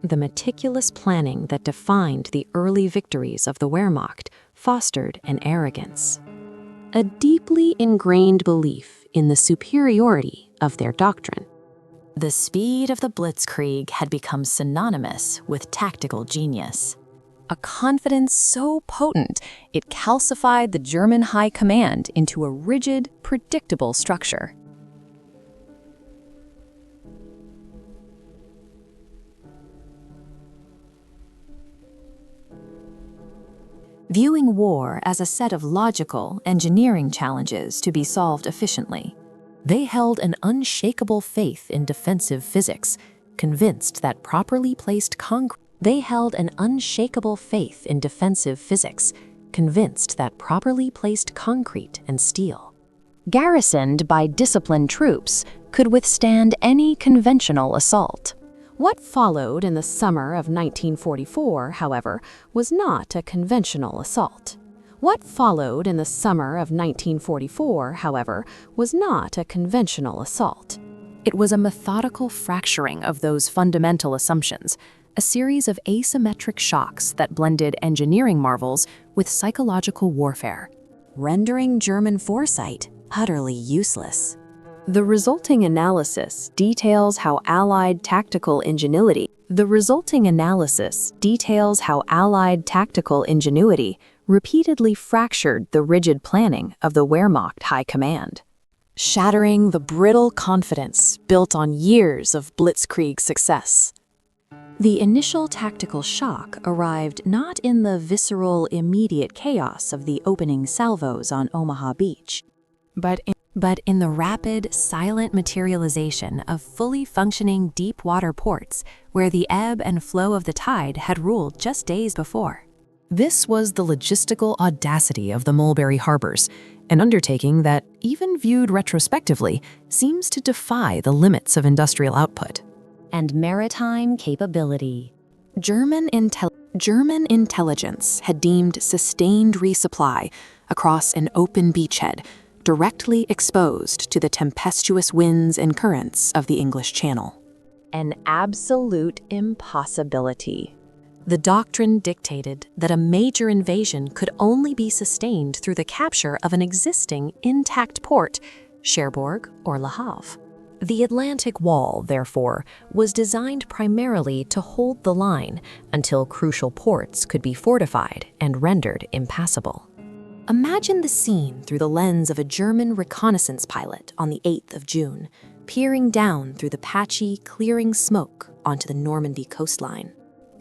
The meticulous planning that defined the early victories of the Wehrmacht fostered an arrogance, a deeply ingrained belief in the superiority of their doctrine. The speed of the Blitzkrieg had become synonymous with tactical genius. A confidence so potent it calcified the German high command into a rigid, predictable structure. Viewing war as a set of logical engineering challenges to be solved efficiently, they held an unshakable faith in defensive physics, convinced that properly placed concrete and steel, garrisoned by disciplined troops, could withstand any conventional assault. What followed in the summer of 1944, however, was not a conventional assault. It was a methodical fracturing of those fundamental assumptions, a series of asymmetric shocks that blended engineering marvels with psychological warfare, rendering German foresight utterly useless. The resulting analysis details how Allied tactical ingenuity repeatedly fractured the rigid planning of the Wehrmacht High Command, shattering the brittle confidence built on years of Blitzkrieg success. The initial tactical shock arrived not in the visceral, immediate chaos of the opening salvos on Omaha Beach, but in the rapid, silent materialization of fully functioning deep-water ports where the ebb and flow of the tide had ruled just days before. This was the logistical audacity of the Mulberry harbors, an undertaking that, even viewed retrospectively, seems to defy the limits of industrial output and maritime capability. German intelligence had deemed sustained resupply across an open beachhead directly exposed to the tempestuous winds and currents of the English Channel. An absolute impossibility. The doctrine dictated that a major invasion could only be sustained through the capture of an existing intact port, Cherbourg or Le Havre. The Atlantic Wall, therefore, was designed primarily to hold the line until crucial ports could be fortified and rendered impassable. Imagine the scene through the lens of a German reconnaissance pilot on the 8th of June, peering down through the patchy, clearing smoke onto the Normandy coastline.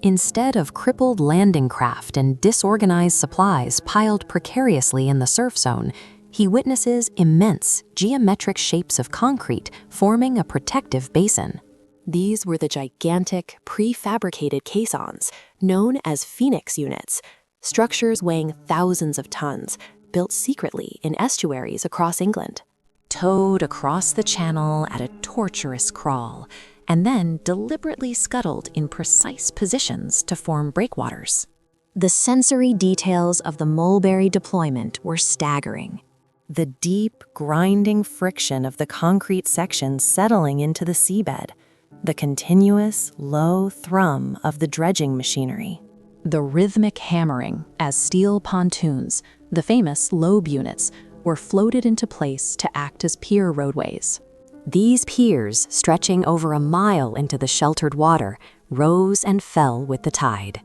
Instead of crippled landing craft and disorganized supplies piled precariously in the surf zone, he witnesses immense, geometric shapes of concrete forming a protective basin. These were the gigantic, prefabricated caissons, known as Phoenix units, structures weighing thousands of tons, built secretly in estuaries across England, towed across the channel at a torturous crawl, and then deliberately scuttled in precise positions to form breakwaters. The sensory details of the Mulberry deployment were staggering. The deep, grinding friction of the concrete sections settling into the seabed, the continuous, low thrum of the dredging machinery. The rhythmic hammering as steel pontoons, the famous lobe units, were floated into place to act as pier roadways. These piers, stretching over a mile into the sheltered water, rose and fell with the tide,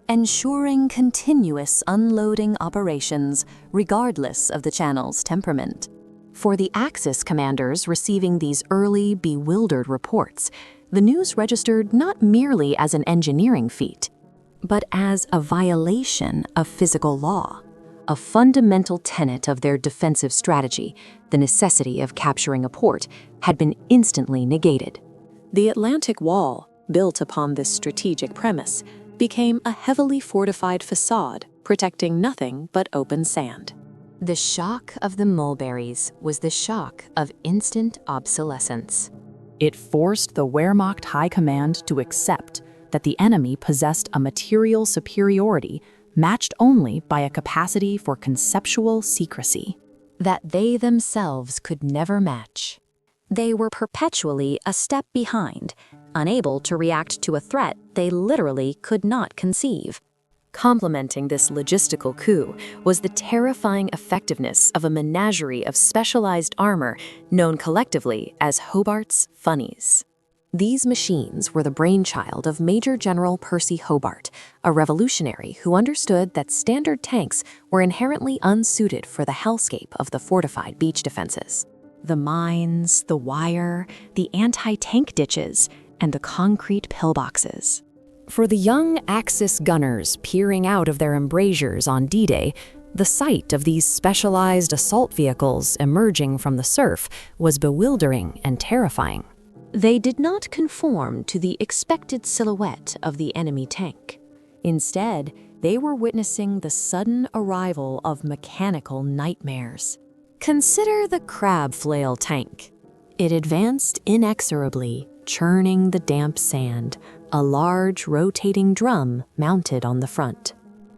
ensuring continuous unloading operations regardless of the channel's temperament. For the Axis commanders receiving these early, bewildered reports, the news registered not merely as an engineering feat, but as a violation of physical law, a fundamental tenet of their defensive strategy. The necessity of capturing a port had been instantly negated. The Atlantic Wall, built upon this strategic premise, became a heavily fortified facade protecting nothing but open sand. The shock of the Mulberries was the shock of instant obsolescence. It forced the Wehrmacht High Command to accept that the enemy possessed a material superiority matched only by a capacity for conceptual secrecy that they themselves could never match. They were perpetually a step behind, unable to react to a threat they literally could not conceive. Complementing this logistical coup was the terrifying effectiveness of a menagerie of specialized armor known collectively as Hobart's Funnies. These machines were the brainchild of Major General Percy Hobart, a revolutionary who understood that standard tanks were inherently unsuited for the hellscape of the fortified beach defenses. The mines, the wire, the anti-tank ditches, and the concrete pillboxes. For the young Axis gunners peering out of their embrasures on D-Day, the sight of these specialized assault vehicles emerging from the surf was bewildering and terrifying. They did not conform to the expected silhouette of the enemy tank. Instead, they were witnessing the sudden arrival of mechanical nightmares. Consider the crab flail tank. It advanced inexorably, churning the damp sand, a large rotating drum mounted on the front,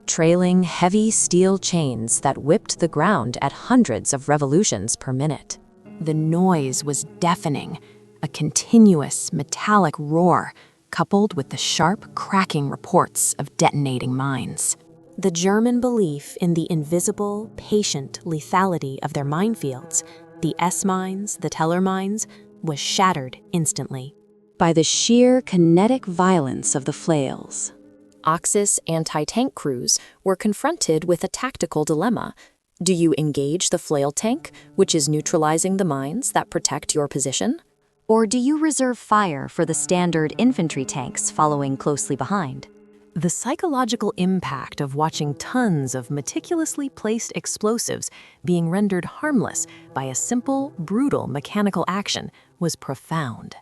trailing heavy steel chains that whipped the ground at hundreds of revolutions per minute. The noise was deafening, a continuous metallic roar, coupled with the sharp cracking reports of detonating mines. The German belief in the invisible, patient lethality of their minefields, the S-mines, the Teller mines, was shattered instantly by the sheer kinetic violence of the flails. Axis anti-tank crews were confronted with a tactical dilemma. Do you engage the flail tank, which is neutralizing the mines that protect your position? Or do you reserve fire for the standard infantry tanks following closely behind? The psychological impact of watching tons of meticulously placed explosives being rendered harmless by a simple, brutal mechanical action was profound.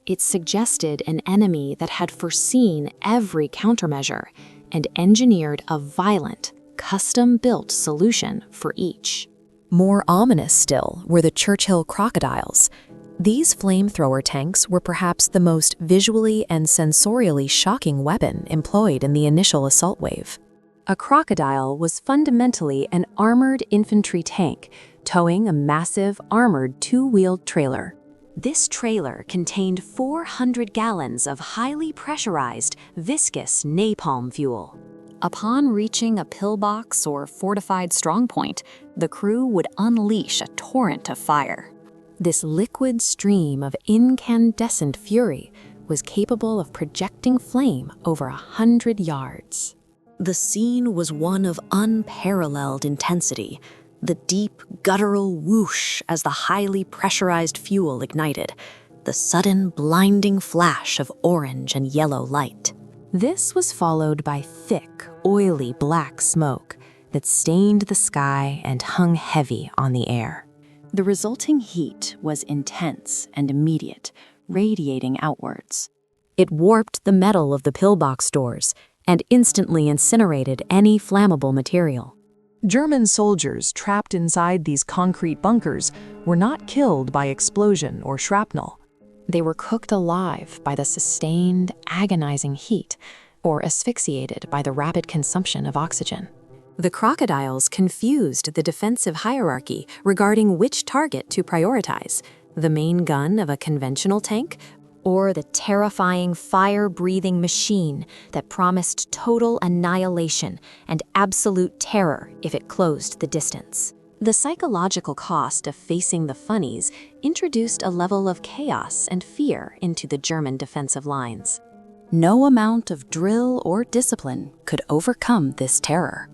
It suggested an enemy that had foreseen every countermeasure and engineered a violent, custom-built solution for each. More ominous still were the Churchill crocodiles. These flamethrower tanks were perhaps the most visually and sensorially shocking weapon employed in the initial assault wave. A crocodile was fundamentally an armored infantry tank towing a massive armored two-wheeled trailer. This trailer contained 400 gallons of highly pressurized, viscous napalm fuel. Upon reaching a pillbox or fortified strongpoint, the crew would unleash a torrent of fire. This liquid stream of incandescent fury was capable of projecting flame over 100 yards. The scene was one of unparalleled intensity. The deep, guttural whoosh as the highly pressurized fuel ignited, the sudden blinding flash of orange and yellow light. This was followed by thick, oily black smoke that stained the sky and hung heavy on the air. The resulting heat was intense and immediate, radiating outwards. It warped the metal of the pillbox doors and instantly incinerated any flammable material. German soldiers trapped inside these concrete bunkers were not killed by explosion or shrapnel. They were cooked alive by the sustained, agonizing heat, or asphyxiated by the rapid consumption of oxygen. The crocodiles confused the defensive hierarchy regarding which target to prioritize, the main gun of a conventional tank or the terrifying fire-breathing machine that promised total annihilation and absolute terror if it closed the distance. The psychological cost of facing the funnies introduced a level of chaos and fear into the German defensive lines. No amount of drill or discipline could overcome this terror.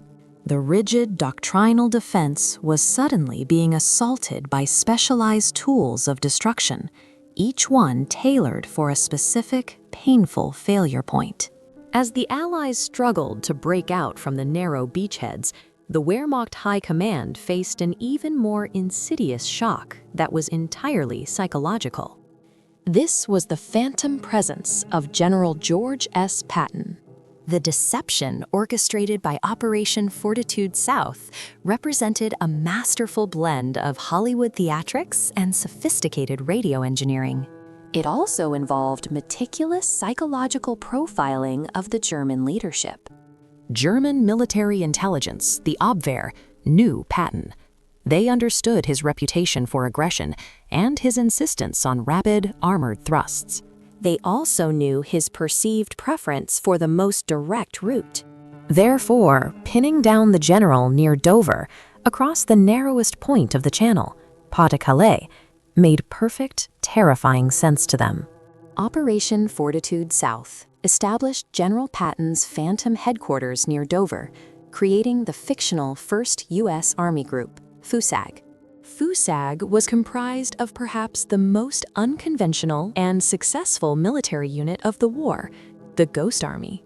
The rigid doctrinal defense was suddenly being assaulted by specialized tools of destruction, each one tailored for a specific, painful failure point. As the Allies struggled to break out from the narrow beachheads, the Wehrmacht High Command faced an even more insidious shock that was entirely psychological. This was the phantom presence of General George S. Patton. The deception orchestrated by Operation Fortitude South represented a masterful blend of Hollywood theatrics and sophisticated radio engineering. It also involved meticulous psychological profiling of the German leadership. German military intelligence, the Abwehr, knew Patton. They understood his reputation for aggression and his insistence on rapid, armored thrusts. they also knew his perceived preference for the most direct route. Therefore, pinning down the general near Dover, across the narrowest point of the channel, Pas-de-Calais, made perfect, terrifying sense to them. Operation Fortitude South established General Patton's Phantom headquarters near Dover, creating the fictional 1st U.S. Army Group, FUSAG. FUSAG was comprised of perhaps the most unconventional and successful military unit of the war, the Ghost Army.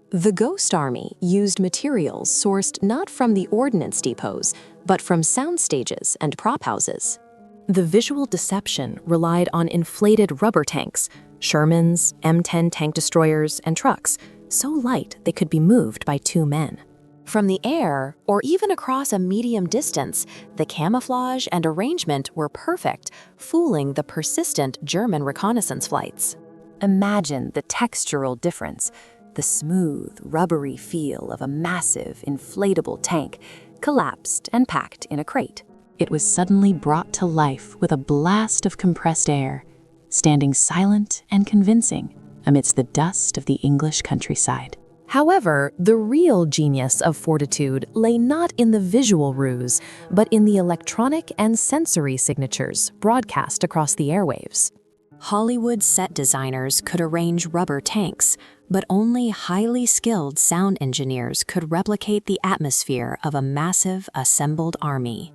The Ghost Army used materials sourced not from the ordnance depots, but from sound stages and prop houses. The visual deception relied on inflated rubber tanks, Shermans, M10 tank destroyers, and trucks, so light they could be moved by 2 men. From the air, or even across a medium distance, the camouflage and arrangement were perfect, fooling the persistent German reconnaissance flights. Imagine the textural difference, the smooth, rubbery feel of a massive, inflatable tank, collapsed and packed in a crate. It was suddenly brought to life with a blast of compressed air, standing silent and convincing amidst the dust of the English countryside. However, the real genius of Fortitude lay not in the visual ruse, but in the electronic and sensory signatures broadcast across the airwaves. Hollywood set designers could arrange rubber tanks, but only highly skilled sound engineers could replicate the atmosphere of a massive assembled army.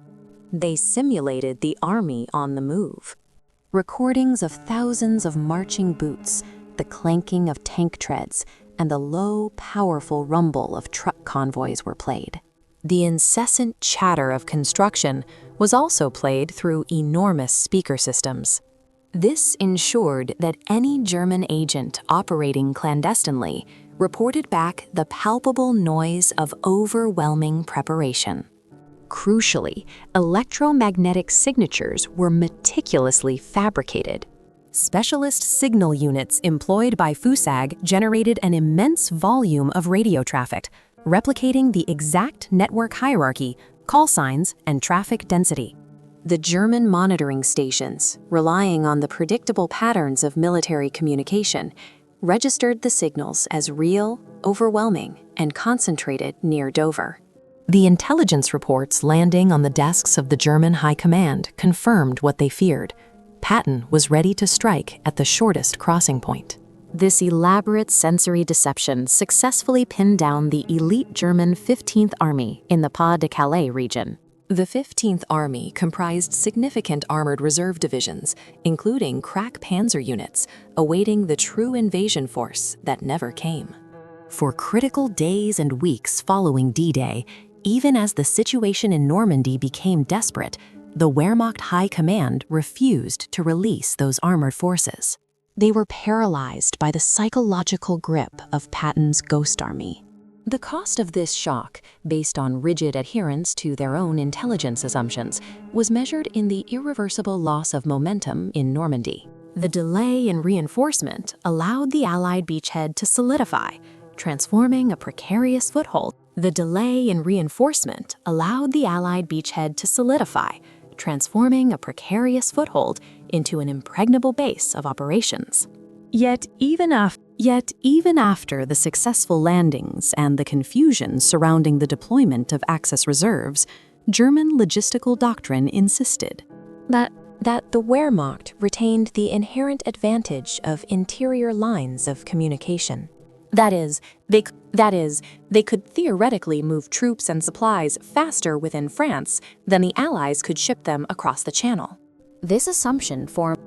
They simulated the army on the move. Recordings of thousands of marching boots, the clanking of tank treads, and the low, powerful rumble of truck convoys were played. The incessant chatter of construction was also played through enormous speaker systems. This ensured that any German agent operating clandestinely reported back the palpable noise of overwhelming preparation. Crucially, electromagnetic signatures were meticulously fabricated. Specialist signal units employed by FUSAG generated an immense volume of radio traffic, replicating the exact network hierarchy, call signs, and traffic density. The German monitoring stations, relying on the predictable patterns of military communication, registered the signals as real, overwhelming, and concentrated near Dover. The intelligence reports landing on the desks of the German High Command confirmed what they feared. Patton was ready to strike at the shortest crossing point. This elaborate sensory deception successfully pinned down the elite German 15th Army in the Pas-de-Calais region. The 15th Army comprised significant armored reserve divisions, including crack panzer units, awaiting the true invasion force that never came. For critical days and weeks following D-Day, even as the situation in Normandy became desperate, the Wehrmacht High Command refused to release those armored forces. They were paralyzed by the psychological grip of Patton's Ghost Army. The cost of this shock, based on rigid adherence to their own intelligence assumptions, was measured in the irreversible loss of momentum in Normandy. The delay in reinforcement allowed the Allied beachhead to solidify, transforming a precarious foothold. The delay in reinforcement allowed the Allied beachhead to solidify, transforming a precarious foothold into an impregnable base of operations. Yet even after the successful landings and the confusion surrounding the deployment of Axis reserves, German logistical doctrine insisted that the Wehrmacht retained the inherent advantage of interior lines of communication. That is, they could theoretically move troops and supplies faster within France than the Allies could ship them across the Channel. This assumption formed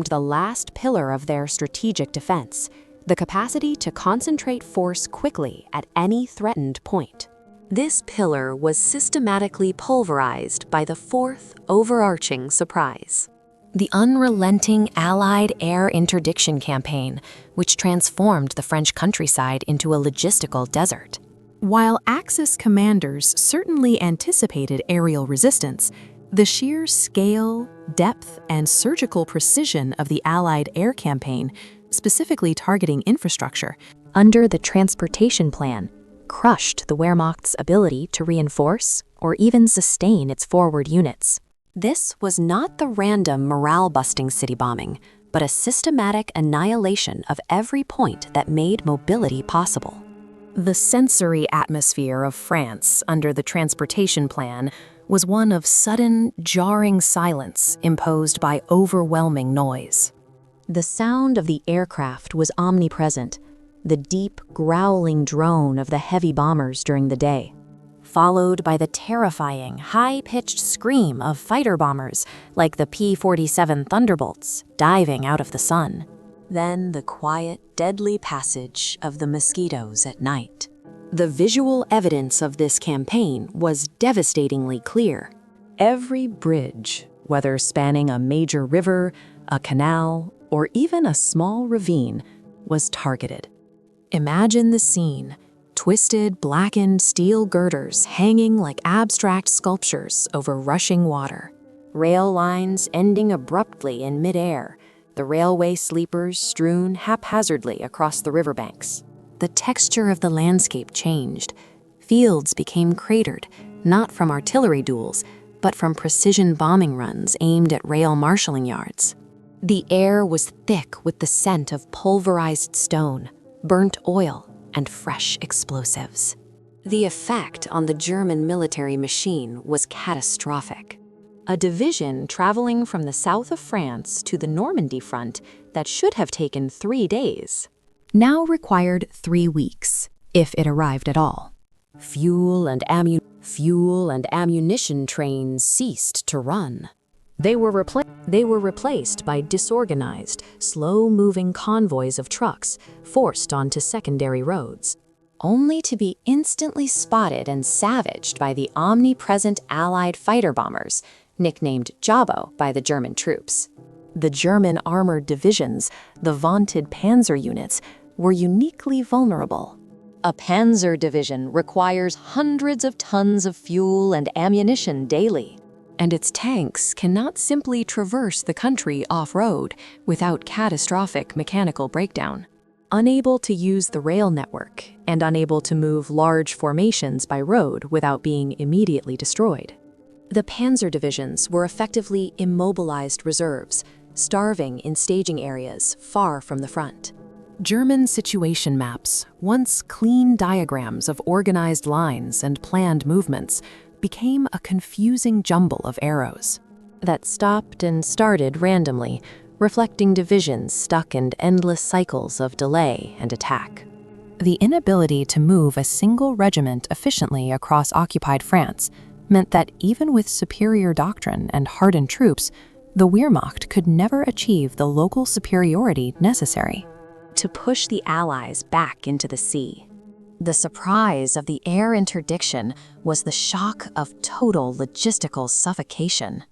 the last pillar of their strategic defense, the capacity to concentrate force quickly at any threatened point. This pillar was systematically pulverized by the fourth overarching surprise: the unrelenting Allied air interdiction campaign, which transformed the French countryside into a logistical desert. While Axis commanders certainly anticipated aerial resistance, the sheer scale, depth, and surgical precision of the Allied air campaign, specifically targeting infrastructure, under the transportation plan, crushed the Wehrmacht's ability to reinforce or even sustain its forward units. This was not the random morale-busting city bombing, but a systematic annihilation of every point that made mobility possible. The sensory atmosphere of France under the transportation plan was one of sudden, jarring silence imposed by overwhelming noise. The sound of the aircraft was omnipresent, the deep, growling drone of the heavy bombers during the day, followed by the terrifying, high-pitched scream of fighter bombers like the P-47 Thunderbolts diving out of the sun. Then the quiet, deadly passage of the mosquitoes at night. The visual evidence of this campaign was devastatingly clear. Every bridge, whether spanning a major river, a canal, or even a small ravine, was targeted. Imagine the scene: twisted, blackened steel girders hanging like abstract sculptures over rushing water. Rail lines ending abruptly in midair, the railway sleepers strewn haphazardly across the riverbanks. The texture of the landscape changed. Fields became cratered, not from artillery duels, but from precision bombing runs aimed at rail marshalling yards. The air was thick with the scent of pulverized stone, burnt oil, and fresh explosives. The effect on the German military machine was catastrophic. A division traveling from the south of France to the Normandy front that should have taken 3 days now required 3 weeks, if it arrived at all. Fuel and ammunition trains ceased to run. They were replaced by disorganized, slow-moving convoys of trucks forced onto secondary roads, only to be instantly spotted and savaged by the omnipresent Allied fighter bombers, nicknamed Jabo by the German troops. The German armored divisions, the vaunted panzer units, were uniquely vulnerable. A panzer division requires hundreds of tons of fuel and ammunition daily, and its tanks cannot simply traverse the country off-road without catastrophic mechanical breakdown. Unable to use the rail network and unable to move large formations by road without being immediately destroyed. The panzer divisions were effectively immobilized reserves, starving in staging areas far from the front. German situation maps, once clean diagrams of organized lines and planned movements, became a confusing jumble of arrows that stopped and started randomly, reflecting divisions stuck in endless cycles of delay and attack. The inability to move a single regiment efficiently across occupied France meant that even with superior doctrine and hardened troops, the Wehrmacht could never achieve the local superiority necessary to push the Allies back into the sea. The surprise of the air interdiction was the shock of total logistical suffocation,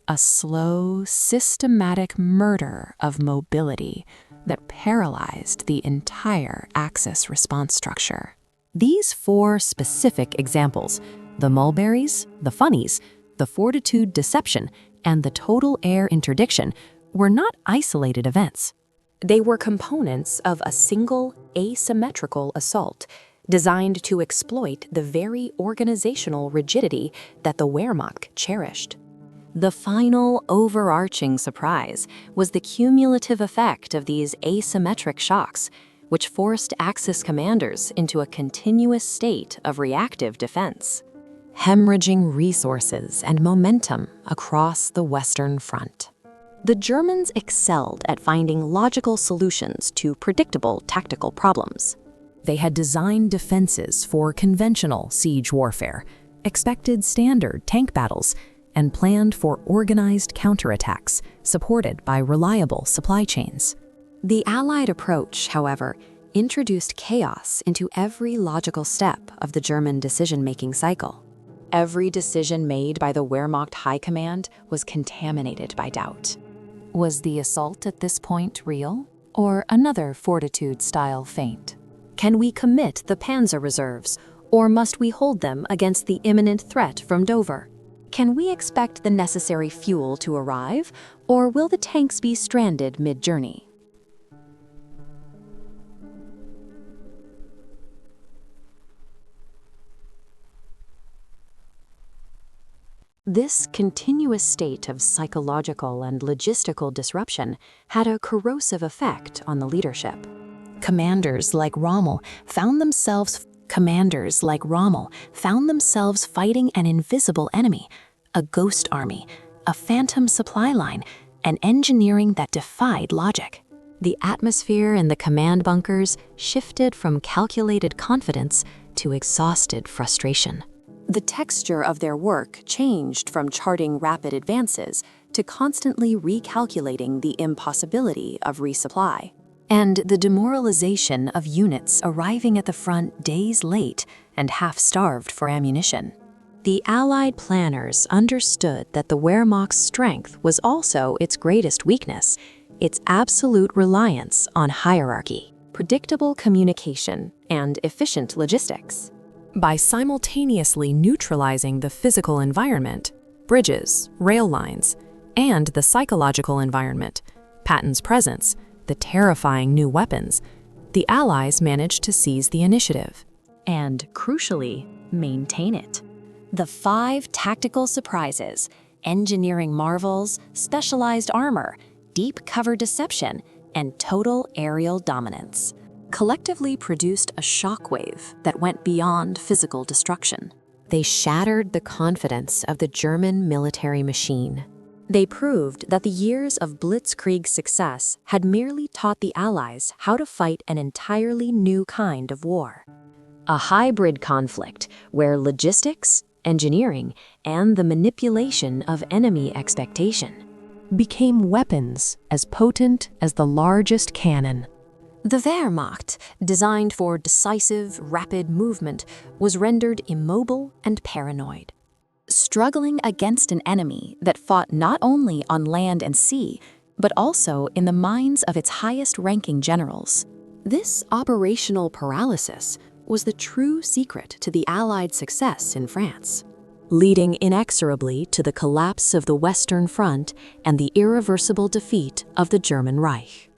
a slow, systematic murder of mobility that paralyzed the entire Axis response structure. These 4 specific examples, the mulberries, the funnies, the fortitude deception, and the total air interdiction, were not isolated events. They were components of a single, asymmetrical assault designed to exploit the very organizational rigidity that the Wehrmacht cherished. The final, overarching surprise was the cumulative effect of these asymmetric shocks, which forced Axis commanders into a continuous state of reactive defense, hemorrhaging resources and momentum across the Western Front. The Germans excelled at finding logical solutions to predictable tactical problems. They had designed defenses for conventional siege warfare, expected standard tank battles, and planned for organized counterattacks supported by reliable supply chains. The Allied approach, however, introduced chaos into every logical step of the German decision-making cycle. Every decision made by the Wehrmacht High Command was contaminated by doubt. Was the assault at this point real, or another fortitude-style feint? Can we commit the panzer reserves, or must we hold them against the imminent threat from Dover? Can we expect the necessary fuel to arrive, or will the tanks be stranded mid-journey? This continuous state of psychological and logistical disruption had a corrosive effect on the leadership. Commanders like Rommel found themselves fighting an invisible enemy, a ghost army, a phantom supply line, and engineering that defied logic. The atmosphere in the command bunkers shifted from calculated confidence to exhausted frustration. The texture of their work changed from charting rapid advances to constantly recalculating the impossibility of resupply. And the demoralization of units arriving at the front days late and half-starved for ammunition. The Allied planners understood that the Wehrmacht's strength was also its greatest weakness, its absolute reliance on hierarchy, predictable communication, and efficient logistics. By simultaneously neutralizing the physical environment, bridges, rail lines, and the psychological environment, Patton's presence, the terrifying new weapons, the Allies managed to seize the initiative. And, crucially, maintain it. The 5 tactical surprises, engineering marvels, specialized armor, deep cover deception, and total aerial dominance collectively produced a shockwave that went beyond physical destruction. They shattered the confidence of the German military machine. They proved that the years of blitzkrieg success had merely taught the Allies how to fight an entirely new kind of war. A hybrid conflict where logistics, engineering, and the manipulation of enemy expectation became weapons as potent as the largest cannon. The Wehrmacht, designed for decisive, rapid movement, was rendered immobile and paranoid. Struggling against an enemy that fought not only on land and sea, but also in the minds of its highest-ranking generals. This operational paralysis was the true secret to the Allied success in France, leading inexorably to the collapse of the Western Front and the irreversible defeat of the German Reich.